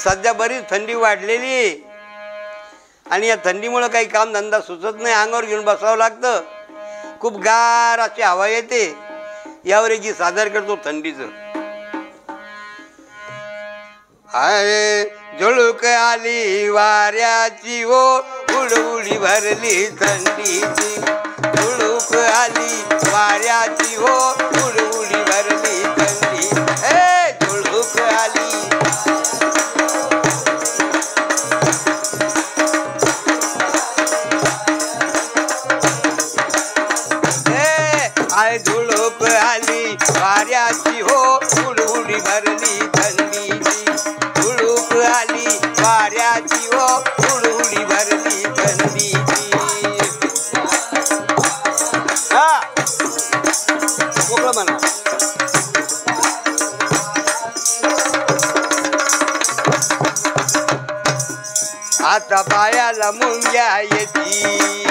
सध्या बरीच थंडी वाढलेली आणि या थंडीमुळे काही काम धंदा सुचत नाही, अंगावर घेऊन बसावं लागतं. खूप गार अशी हवा येते. यावर एक सादर करतो थंडीचं. आहे झुळूक आली वाऱ्याची ओ उडउडी भरली थंडीची. झुळूक आली वाऱ्याची ओ उडउडी भरली थंडी. हे झुळूक आली झुळूक आली वाऱ्याची हो उडउडी भरली थंडीची. झुळूक आली वाऱ्याची हो उडउडी भरली थंडीची. हा मोकळं म्हणा. आता पायाला मुंग्या येती,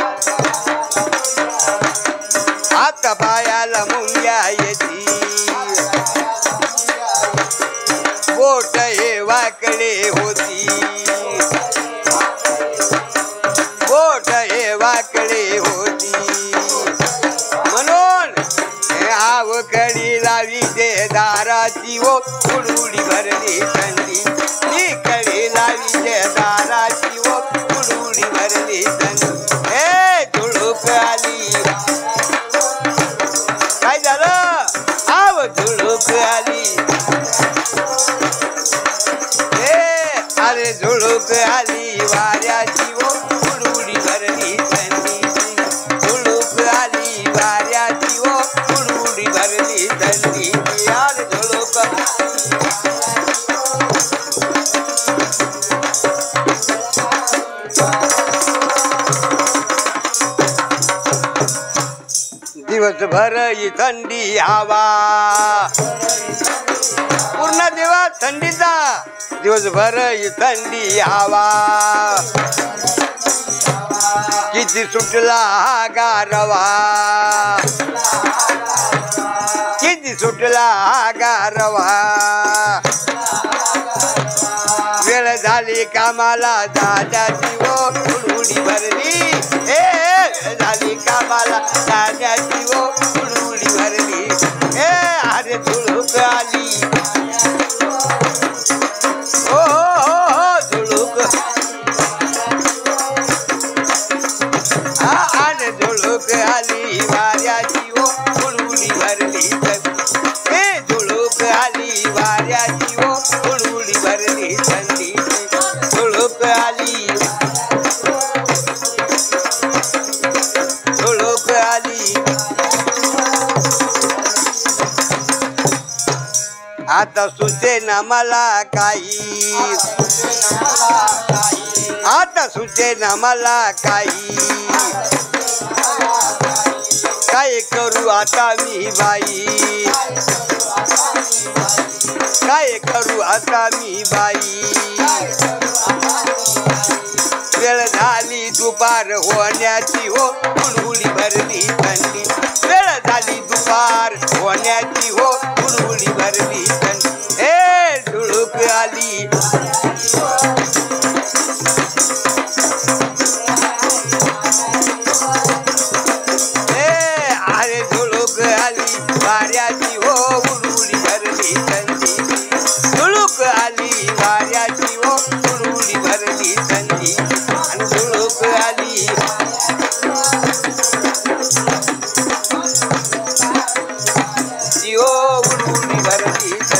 आता पायाला मुंग्या येती. बोट हे वाकडे होती, बोट हे वाकडे होती. म्हणून आवकडी लावी दे दाराची ओ उडउडी भरली थंडी. ती कडी लावी दे दाराची ओ उडउडी भरली थंडी. हे झुळूक आली काय झालं आव झुळूक आली. अरे झुळूक आली वाऱ्याची ओ उडउडी भरली थंडीची. झुळूक आली वाऱ्याची ओ उडउडी भरली थंडीची. अरे झुळूक दिवसभर ही थंडी हवा, पूर्ण दिवस थंडीचा. दिवसभर ही थंडी हवा. किती सुटला गारवा, किती सुटला गारवा. वेळ झाली कामाला जाण्याची ओ उडउडी भरली. हे झाली कामाला जाण्याची ओ उडउडी भरली. हे अरे झुळूक आली हो हो झुळूक. अरे झुळूक आली वाऱ्याची ओ उडउडी भरली. हे झुळूक आली वाऱ्याची ओ उडउडी भरली थंडी. झुळूक आली झुळूक आली. आता सुचेना मला काही, आता सुचेना मला काही. काय करू आता मी बाई, काय करू आता मी बाई. वेळ झाली दुपार होण्याची हो उडउडी भरली थंडी. वेळ झाली दुपार होण्याची हो उडउडी भरली थंडी. हे झुळूक आली अरे झुळूक आली वाऱ्याची हो उडउडी भरली थंडी. झुळूक आली वाऱ्याची हो उडउडी भरली थंडी. आणि झुळूक आली ओ उडउडी भरली.